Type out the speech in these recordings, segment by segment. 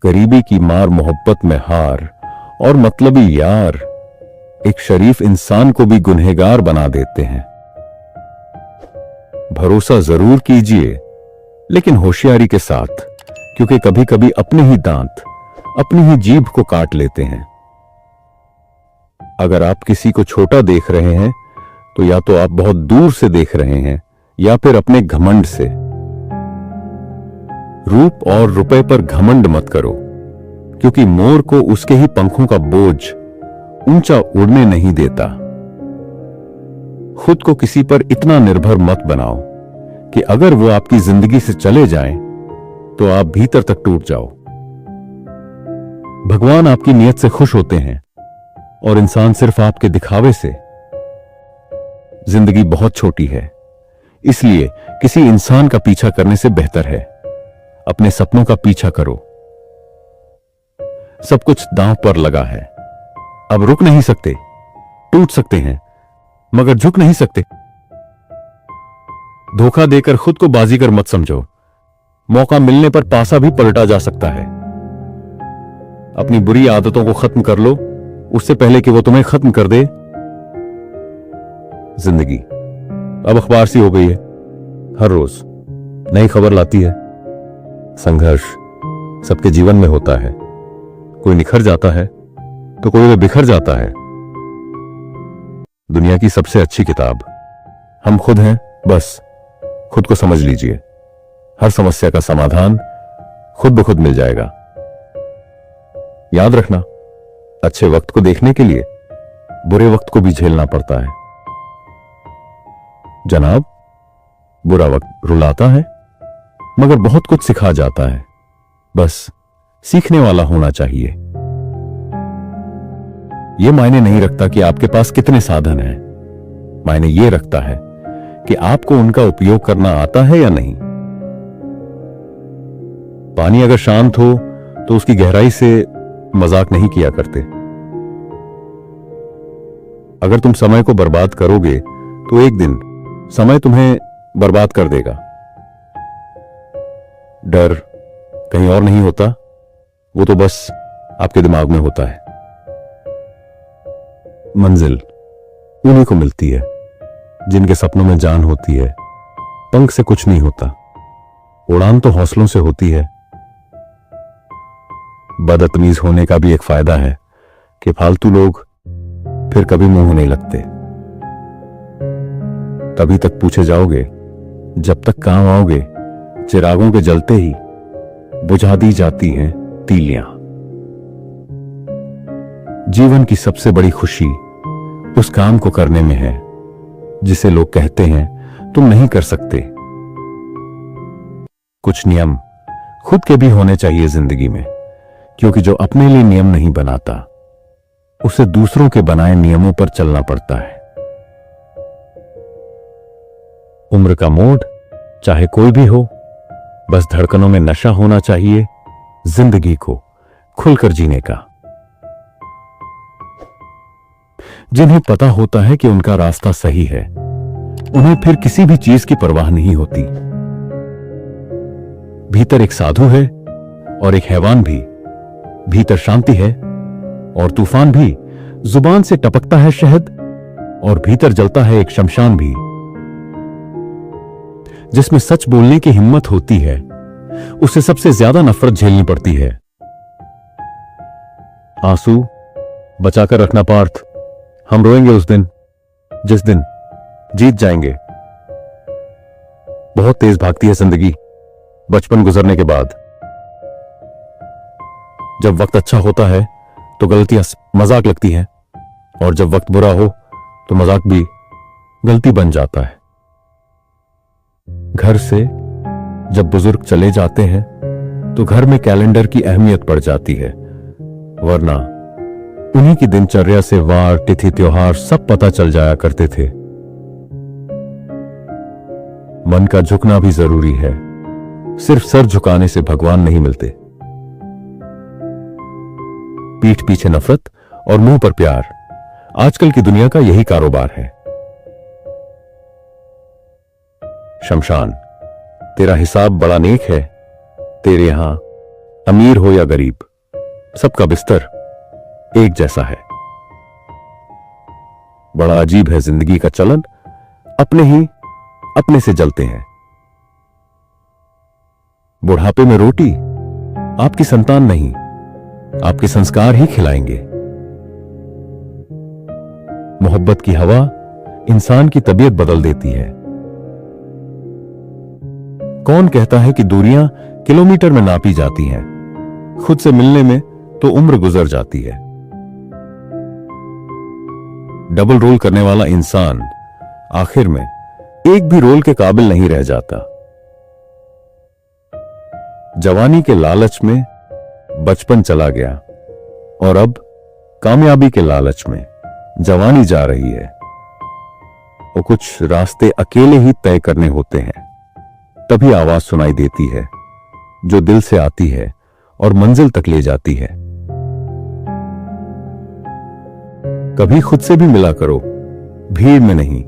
गरीबी की मार मोहब्बत में हार और मतलबी यार एक शरीफ इंसान को भी गुनहगार बना देते हैं। भरोसा जरूर कीजिए, लेकिन होशियारी के साथ, क्योंकि कभी कभी अपने ही दांत अपनी ही जीभ को काट लेते हैं। अगर आप किसी को छोटा देख रहे हैं तो या तो आप बहुत दूर से देख रहे हैं या फिर अपने घमंड से। रूप और रुपए पर घमंड मत करो, क्योंकि मोर को उसके ही पंखों का बोझ ऊंचा उड़ने नहीं देता। खुद को किसी पर इतना निर्भर मत बनाओ कि अगर वो आपकी जिंदगी से चले जाएं तो आप भीतर तक टूट जाओ। भगवान आपकी नीयत से खुश होते हैं और इंसान सिर्फ आपके दिखावे से। जिंदगी बहुत छोटी है, इसलिए किसी इंसान का पीछा करने से बेहतर है अपने सपनों का पीछा करो। सब कुछ दांव पर लगा है, अब रुक नहीं सकते। टूट सकते हैं मगर झुक नहीं सकते। धोखा देकर खुद को बाजीगर मत समझो, मौका मिलने पर पासा भी पलटा जा सकता है। अपनी बुरी आदतों को खत्म कर लो उससे पहले कि वो तुम्हें खत्म कर दे। जिंदगी अब अखबार सी हो गई है, हर रोज नई खबर लाती है। संघर्ष सबके जीवन में होता है, कोई निखर जाता है तो कोई बिखर जाता है। दुनिया की सबसे अच्छी किताब हम खुद हैं, बस खुद को समझ लीजिए। हर समस्या का समाधान खुद ब खुद मिल जाएगा। याद रखना, अच्छे वक्त को देखने के लिए बुरे वक्त को भी झेलना पड़ता है। जनाब, बुरा वक्त रुलाता है मगर बहुत कुछ सिखा जाता है, बस सीखने वाला होना चाहिए। यह मायने नहीं रखता कि आपके पास कितने साधन हैं, मायने यह रखता है कि आपको उनका उपयोग करना आता है या नहीं। पानी अगर शांत हो तो उसकी गहराई से मजाक नहीं किया करते। अगर तुम समय को बर्बाद करोगे तो एक दिन समय तुम्हें बर्बाद कर देगा। डर कहीं और नहीं होता, वो तो बस आपके दिमाग में होता है। मंजिल उन्हीं को मिलती है जिनके सपनों में जान होती है। पंख से कुछ नहीं होता, उड़ान तो हौसलों से होती है। बदतमीज होने का भी एक फायदा है कि फालतू लोग फिर कभी मुंह नहीं लगते। तभी तक पूछे जाओगे जब तक काम आओगे। चिरागों के जलते ही बुझा दी जाती हैं तीलियां। जीवन की सबसे बड़ी खुशी उस काम को करने में है जिसे लोग कहते हैं तुम नहीं कर सकते। कुछ नियम खुद के भी होने चाहिए जिंदगी में, क्योंकि जो अपने लिए नियम नहीं बनाता उसे दूसरों के बनाए नियमों पर चलना पड़ता है। उम्र का मोड़ चाहे कोई भी हो, बस धड़कनों में नशा होना चाहिए जिंदगी को खुलकर जीने का। जिन्हें पता होता है कि उनका रास्ता सही है, उन्हें फिर किसी भी चीज की परवाह नहीं होती। भीतर एक साधु है और एक हैवान भी। भीतर शांति है और तूफान भी। जुबान से टपकता है शहद और भीतर जलता है एक शमशान भी। जिसमें सच बोलने की हिम्मत होती है उसे सबसे ज्यादा नफरत झेलनी पड़ती है। आंसू बचाकर रखना पार्थ, हम रोएंगे उस दिन जिस दिन जीत जाएंगे। बहुत तेज भागती है जिंदगी बचपन गुजरने के बाद। जब वक्त अच्छा होता है तो गलतियां मजाक लगती हैं, और जब वक्त बुरा हो तो मजाक भी गलती बन जाता है। घर से जब बुजुर्ग चले जाते हैं तो घर में कैलेंडर की अहमियत बढ़ जाती है, वरना उन्हीं की दिनचर्या से वार तिथि त्योहार सब पता चल जाया करते थे। मन का झुकना भी जरूरी है, सिर्फ सर झुकाने से भगवान नहीं मिलते। पीठ पीछे नफरत और मुंह पर प्यार, आजकल की दुनिया का यही कारोबार है। शमशान, तेरा हिसाब बड़ा नेक है, तेरे यहां अमीर हो या गरीब, सबका बिस्तर एक जैसा है। बड़ा अजीब है जिंदगी का चलन, अपने ही अपने से जलते हैं। बुढ़ापे में रोटी आपकी संतान नहीं, आपके संस्कार ही खिलाएंगे। मोहब्बत की हवा इंसान की तबीयत बदल देती है। कौन कहता है कि दूरियां किलोमीटर में नापी जाती हैं, खुद से मिलने में तो उम्र गुजर जाती है। डबल रोल करने वाला इंसान आखिर में एक भी रोल के काबिल नहीं रह जाता। जवानी के लालच में बचपन चला गया और अब कामयाबी के लालच में जवानी जा रही है। वो कुछ रास्ते अकेले ही तय करने होते हैं, तभी आवाज सुनाई देती है जो दिल से आती है और मंजिल तक ले जाती है। कभी खुद से भी मिला करो, भीड़ में नहीं,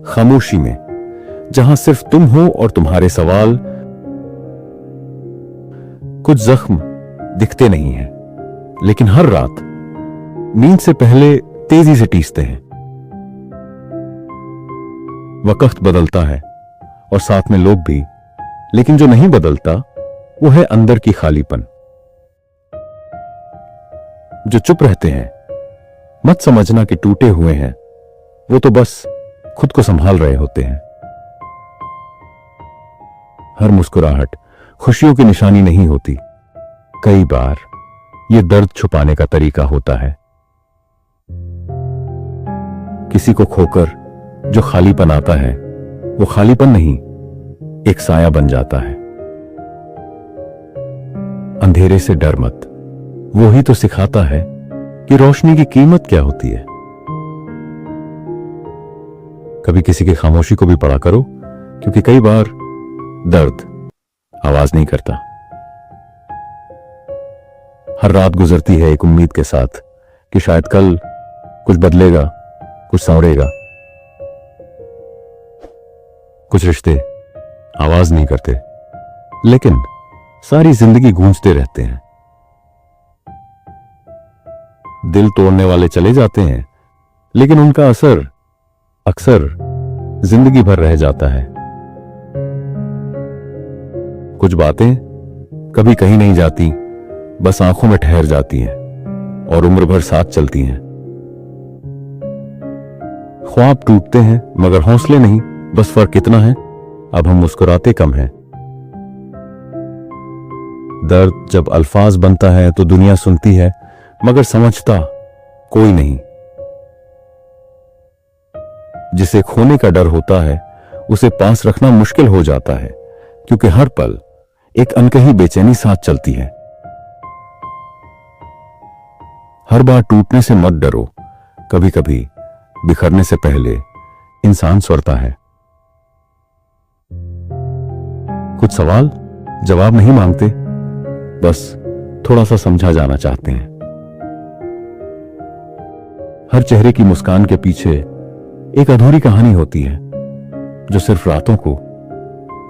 खामोशी में, जहां सिर्फ तुम हो और तुम्हारे सवाल। कुछ जख्म दिखते नहीं हैं, लेकिन हर रात नींद से पहले तेजी से टीसते हैं। वक्त बदलता है और साथ में लोग भी, लेकिन जो नहीं बदलता वो है अंदर की खालीपन। जो चुप रहते हैं मत समझना कि टूटे हुए हैं, वो तो बस खुद को संभाल रहे होते हैं। हर मुस्कुराहट खुशियों की निशानी नहीं होती, कई बार ये दर्द छुपाने का तरीका होता है। किसी को खोकर जो खालीपन आता है वो खालीपन नहीं, एक साया बन जाता है। अंधेरे से डर मत, वो ही तो सिखाता है कि रोशनी की कीमत क्या होती है। कभी किसी की खामोशी को भी पढ़ा करो, क्योंकि कई बार दर्द आवाज नहीं करता। हर रात गुजरती है एक उम्मीद के साथ कि शायद कल कुछ बदलेगा, कुछ संवरेगा। कुछ रिश्ते आवाज नहीं करते, लेकिन सारी जिंदगी गूंजते रहते हैं। दिल तोड़ने वाले चले जाते हैं, लेकिन उनका असर अक्सर जिंदगी भर रह जाता है। कुछ बातें कभी कहीं नहीं जाती, बस आंखों में ठहर जाती हैं और उम्र भर साथ चलती हैं। ख्वाब टूटते हैं मगर हौसले नहीं, बस फर्क इतना है अब हम मुस्कुराते कम हैं। दर्द जब अल्फाज बनता है तो दुनिया सुनती है, मगर समझता कोई नहीं। जिसे खोने का डर होता है उसे पास रखना मुश्किल हो जाता है, क्योंकि हर पल एक अनकही बेचैनी साथ चलती है। हर बार टूटने से मत डरो, कभी कभी बिखरने से पहले इंसान स्वरता है। कुछ सवाल जवाब नहीं मांगते, बस थोड़ा सा समझा जाना चाहते हैं। हर चेहरे की मुस्कान के पीछे एक अधूरी कहानी होती है, जो सिर्फ रातों को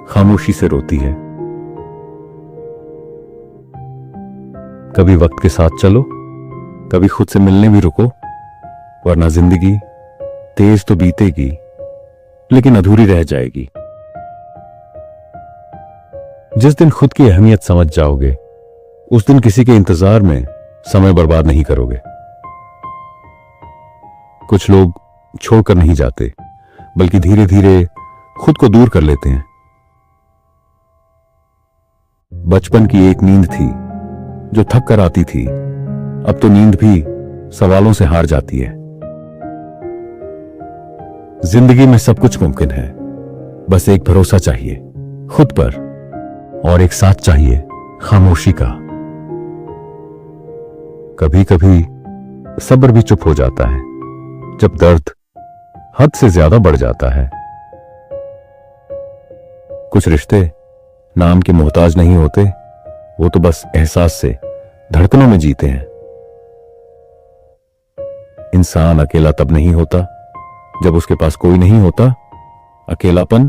खामोशी से रोती है। कभी वक्त के साथ चलो, कभी खुद से मिलने भी रुको, वरना जिंदगी तेज तो बीतेगी लेकिन अधूरी रह जाएगी। जिस दिन खुद की अहमियत समझ जाओगे, उस दिन किसी के इंतजार में समय बर्बाद नहीं करोगे। कुछ लोग छोड़कर नहीं जाते, बल्कि धीरे धीरे खुद को दूर कर लेते हैं। बचपन की एक नींद थी जो थक कर आती थी, अब तो नींद भी सवालों से हार जाती है। जिंदगी में सब कुछ मुमकिन है, बस एक भरोसा चाहिए खुद पर, और एक साथ चाहिए खामोशी का। कभी कभी सब्र भी चुप हो जाता है, जब दर्द हद से ज्यादा बढ़ जाता है। कुछ रिश्ते नाम के मोहताज नहीं होते, वो तो बस एहसास से धड़कनों में जीते हैं। इंसान अकेला तब नहीं होता जब उसके पास कोई नहीं होता। अकेलापन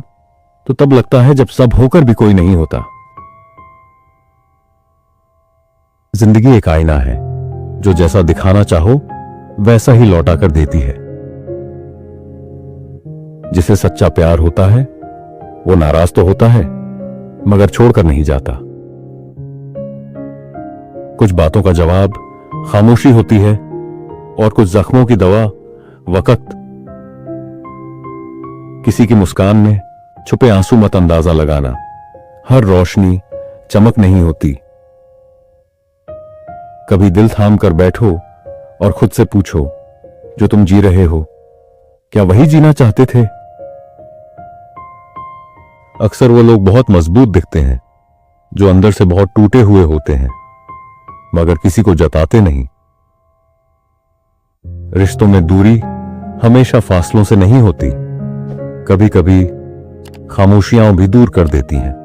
तो तब लगता है जब सब होकर भी कोई नहीं होता। जिंदगी एक आईना है जो जैसा दिखाना चाहो वैसा ही लौटा कर देती है। जिसे सच्चा प्यार होता है वो नाराज तो होता है मगर छोड़कर नहीं जाता। कुछ बातों का जवाब खामोशी होती है और कुछ जख्मों की दवा वक्त। किसी की मुस्कान में छुपे आंसू मत अंदाजा लगाना। हर रोशनी चमक नहीं होती। कभी दिल थाम कर बैठो और खुद से पूछो, जो तुम जी रहे हो क्या वही जीना चाहते थे? अक्सर वो लोग बहुत मजबूत दिखते हैं जो अंदर से बहुत टूटे हुए होते हैं मगर किसी को जताते नहीं। रिश्तों में दूरी हमेशा फासलों से नहीं होती, कभी कभी खामोशियां भी दूर कर देती हैं।